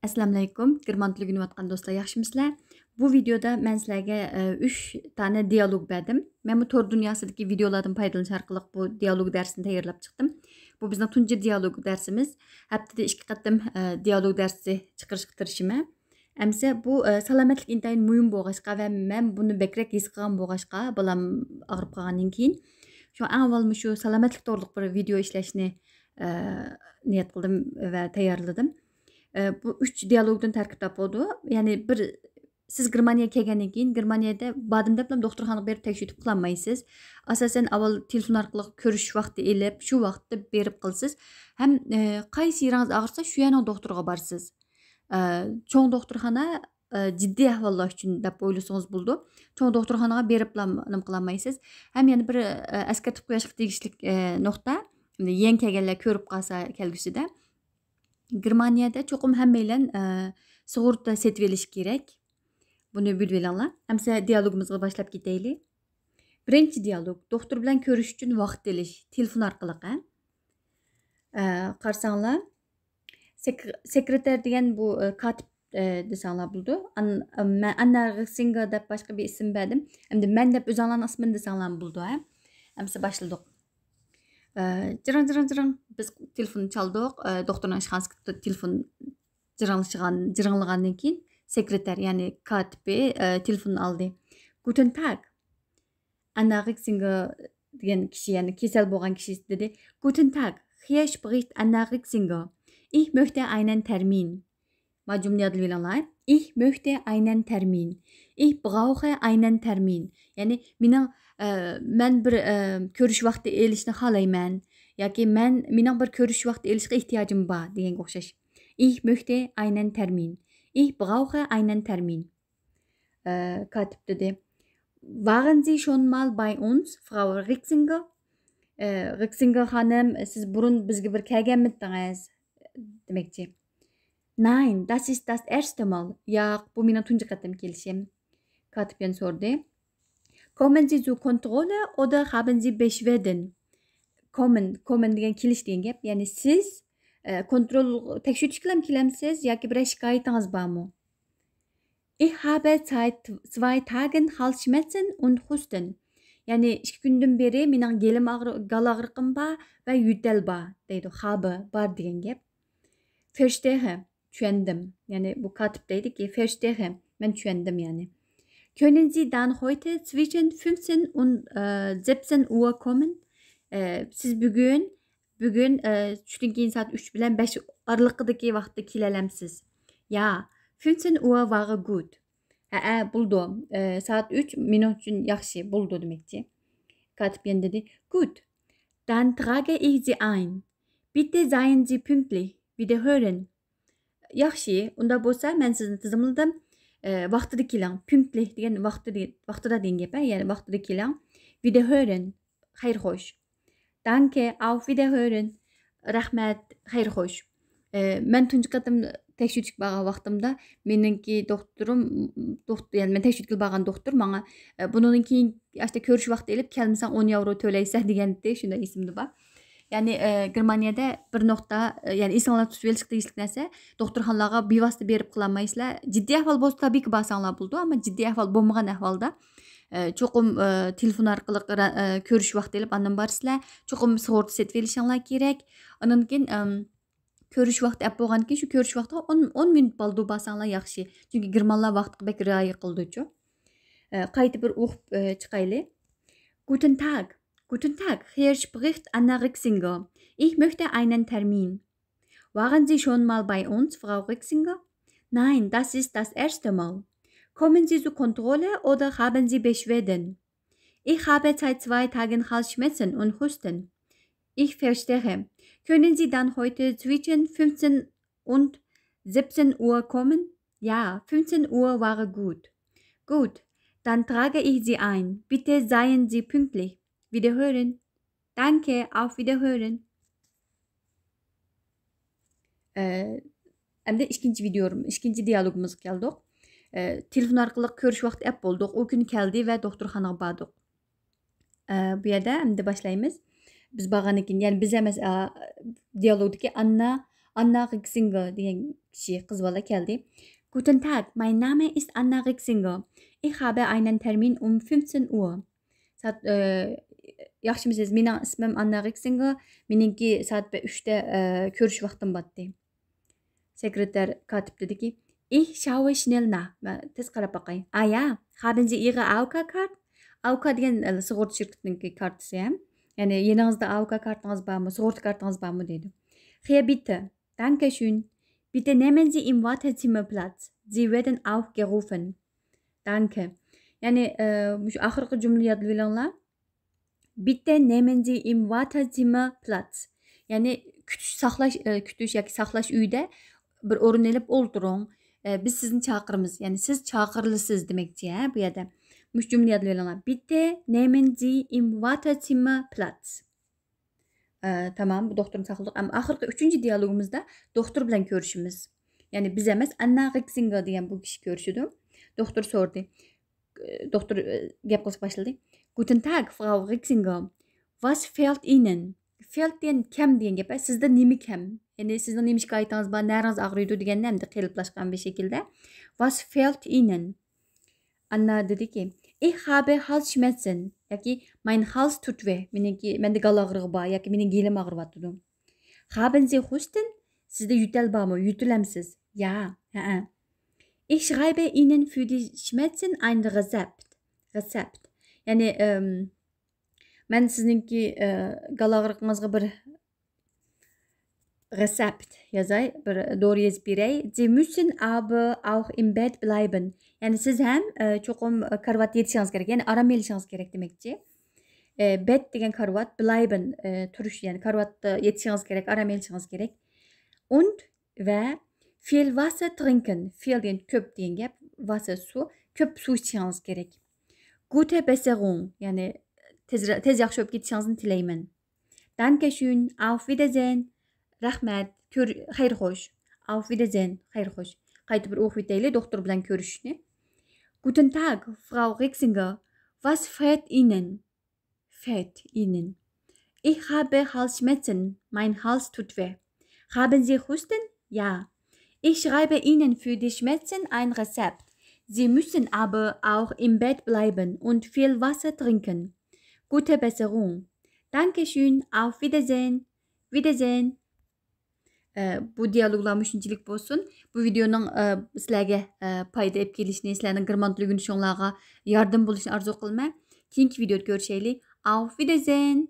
Assalamu alaykum. German tilini öğrenayotgan dostlar, yaxshimisizlar? Bu videoda men sizlarga 3 tane dialog berdim. Men bu tor dunyosidagi videolardan foydalanish orqali bu dialog darsini tayyorlab chiqdim. Bu bizning tunji dialog darsimiz. Haftada 2 qatim dialog darsi chiqarishga tirishiman. Amsa bu salomatlik intayin muhim bo'lg'ashqa va men buni bekrak his qilgan bo'lg'ashqa, bolam og'rib qolgandan keyin shu avval shu salomatlik to'g'riliq bir video ishlashni niyat qildim va tayyorladim. Bu 3 dialogdan tarkib topadi. Ya'ni bir siz Germaniyaga kelgandan keyin Germaniyada badim deb doktorxonaga berib tekshirib qilolmaysiz. Asosan avval telefon orqali ko'rish vaqti elib, shu vaqtda berib qilsiz. Ham qaysi yeringiz og'risa, shu yana doktorga borsiz. Cho'ng doktorxona jiddiy ahvollar uchun deb o'ylasangiz bo'ldi. Cho'ng doktorxonaga berib nim qilolmaysiz. Ham yana bir eskartib qo'yishga tegishli nuqta. Yangi kelganlar ko'rib qolsa kelgusida Germaniyada cho'qim hammanglar sug'urta setib olish kerak. Buni bilib olinglar. Hamsa dialogimizga boshlab ketaylik. Birinchi dialog doktor bilan ko'rish uchun vaqt olish telefon orqali. Qarsanglar sekreter degan bu katib desanglar bo'ldi. Anna Singa deb boshqa bir ism berdim. Endi men deb o'zinglarning ismini desanglar bo'ldi. Hamsa boshladik. Jirang. Biz telefon çaldık. Doktorun işxanasına telefon jiranglagandan keyin sekreter yani katibi telefon aldı. Guten Tag. Anna Rixinger degan kishi yani kesel bo'lgan kishi dedi. Guten Tag. Hier spricht Anna Rixinger. Ich möchte einen Termin. Ma cümle adlılar. Ich möchte einen Termin. Ich brauche einen Termin. Yani men bir ko'rish vaqti elishni xohlayman yoki mening bir ko'rish vaqti elishga ehtiyojim bor deganga o'xshash. Ich möchte einen Termin. Ich brauche einen Termin. Katib dedi. Waren Sie schon mal bei uns, Frau Rixinger? Rixinger hanım, siz burun bizga bir kelganmidingiz demekçi. Nein, das ist das erste Mal. Yo'q, bu mening tunji qatim kelishim. Katib yana so'rdi. Kommen Sie zur Kontrolle oder haben Sie Beschwerden? Kommen degan kelish degan gap. Ya'ni siz kontrol tekshirishga ham kelamsiz yoki bir shikoyatingiz bormi? Ich habe seit 2 Tagen Halsschmerzen und Husten. Ya'ni 2 kundan beri mening gelim gal og'riqim bor va yutal bor deydi. Habe bor degan gap. Verstehe, tushundim. Ya'ni bu katib deydiki, verstehe, men tushundim yani. Können Sie dann heute zwischen 15 und 17 Uhr kommen? Siz bugün tushdan keyin soat 3 bilan 5 oralig'idagi vaqtda kelalamsiz. Ya, 15 Uhr wäre gut. Buldu. Soat 3 men uchun yaxshi buldu demekçi. Katib yana dedi. Gut. Dann trage ich Sie ein. Bitte seien Sie pünktlich. Wiederhören. Yaxshi, unda bo'lsa men sizni tizimladim. Vaqtida keling. Pünktlich degan vaqtida degan gap, ya'ni vaqtida keling. Wiederhören. Xayr xo'sh. Danke, auf Wiederhören. Rahmat, xayr xo'sh. Men tunji qatim tekshirishga borgan vaqtimda meningki ya'ni men tekshirishga borgan doktor menga bundan keyin işte ko'rish vaqti elib kelmasang 10 euro to'laysan deganda shunday esimda bor. Yani Germaniyada bir nokta yani insanlar tutib olishga tegishli narsa doktorxonalarga bevosita berib qilolmaysizlar. Jiddiy ahvol bo'lsa tabii ki borsanglar bo'ldi, ammo jiddiy ahvol bo'lmagan ahvolda cho'qim telefon orqali ko'rish vaqti olib andan borsizlar. Cho'qim sug'urta setib olishinglar kerak. Undan keyin ko'rish vaqti olib bo'lgandan keyin shu ko'rish vaqtiga 10 minut bo'ldi borsanglar yaxshi. Chunki germanlar vaqtga bek rioya qildi-chu. Qayta bir o'qib chiqaylik. Guten Tag. Guten Tag, hier spricht Anna Rixinger. Ich möchte einen Termin. Waren Sie schon mal bei uns, Frau Rixinger? Nein, das ist das erste Mal. Kommen Sie zur Kontrolle oder haben Sie Beschwerden? Ich habe seit 2 Tagen Halsschmerzen und Husten. Ich verstehe. Können Sie dann heute zwischen 15 und 17 Uhr kommen? Ja, 15 Uhr wäre gut. Gut, dann trage ich Sie ein. Bitte seien Sie pünktlich. Wiederhören. Danke, auf Wiederhören. Endi ikkinchi dialogimizga keldik. Telefon orqali ko'rish vaqti olib bo'ldik. O kun keldi va doktorxonaga bordik. Bu yerda endi boshlaymiz. Biz borgandan keyin, ya'ni biz emas dialogdagi Anna Anna Rixinger diyen kişi kız bala geldi. Guten Tag, mein Name ist Anna Rixinger. Ich habe einen Termin um 15 Uhr. Saat yaxshimisiz? Mening ismim Anna Rixinger. Meningki saat 3'te ko'rish vaqtim batdi. Sekreter katib dediki, ich schaue schnell nach. Tez qarab baqay. Ah ya, haben Sie Ihre AOK-Karte? AOK degan sug'urta shirkatining kartasi ham. Ya'ni yeningizda AOK kartangiz bormi, sug'urta kartangiz bormi deydi. Hier bitte. Dankeschön. Bitte nehmen Sie im Wartezimmer Platz. Sie werden auch gerufen. Danke. Yani şu ahırkı cümle yadlayalım. Bitte nehmen Sie im Wartezimmer Platz. Yani kütüş yoki saqlash uyida bir o'rin elib o'ltiring. Biz sizni chaqiramiz. Yani siz chaqirlisiz demekçi bu yerda. Mush cümle yadlayalım. Bitte nehmen Sie im Wartezimmer Platz. Tamam, bu doktorun saqladık. Ama ahirgi 3. diyalogumuzda doktor bilan ko'rishimiz. Yani biz emas, Anna Rixinger degan bu kishi ko'rishdi. Doktor sordu. Doktor gap qilib boshladi. Guten Tag, Frau Rixinger. Was fehlt Ihnen? Fehlt degan kam degan gap. Sizda nima kam? Yani sizning nima shikoyatingiz bor, naringiz og'riydi deganni hamda qiyinlashgan bir shaklda. Was fehlt Ihnen? Anna dedi ki, ich habe Halsschmerzen. Yoki mein Hals tut weh. Mende gal og'rig'i bor yoki mening gelim og'riyotdi. Haben Sie Husten? Sizda yutal bormi? Yutilamsiz? Ja. Ich schreibe Ihnen für die Schmerzen ein Rezept. Rezept. Yani men sizningki gal og'rig'ingizga bir Rezept yazay, bir doğru yazıp birey. Sie müssen aber auch im Bett bleiben. Yani siz hem çoğum karvat yetişiniz gerek. Yani aram yetişiniz gerek demekçi. Bett degen karvat, bleiben turuş yani karvatta yetişiniz gerek, aram yetişiniz gerek. Und ve viel Wasser trinken. Viel diyen köp diyen gap. Wasser su. Köp su içiniz gerek. Gute Besserung. Yani tez yaxşı öp gitişinizin tileymen. Dankeschön. Auf Wiedersehen. Rahmat, xayr xo'sh. Auf Wiedersehen, xayr xo'sh. Qaytib bir o'qib o'taylik doktor bilan ko'rishishni. Guten Tag, Frau Rixinger. Was fehlt Ihnen? Fehlt Ihnen? Ich habe Halsschmerzen. Mein Hals tut weh. Haben Sie Husten? Ja. Ich schreibe Ihnen für die Schmerzen ein Rezept. Sie müssen aber auch im Bett bleiben und viel Wasser trinken. Gute Besserung. Dankeschön. Auf Wiedersehen. Wiedersehen. Bu diyaloglar shunchalik bo'lsin. Bu videoning sizlarga foyda olib kelishini, sizlarning girmantligini shunlarga yordam bo'lishini orzu qilman. Keyingi videoda ko'rishaylik. Auf Wiedersehen.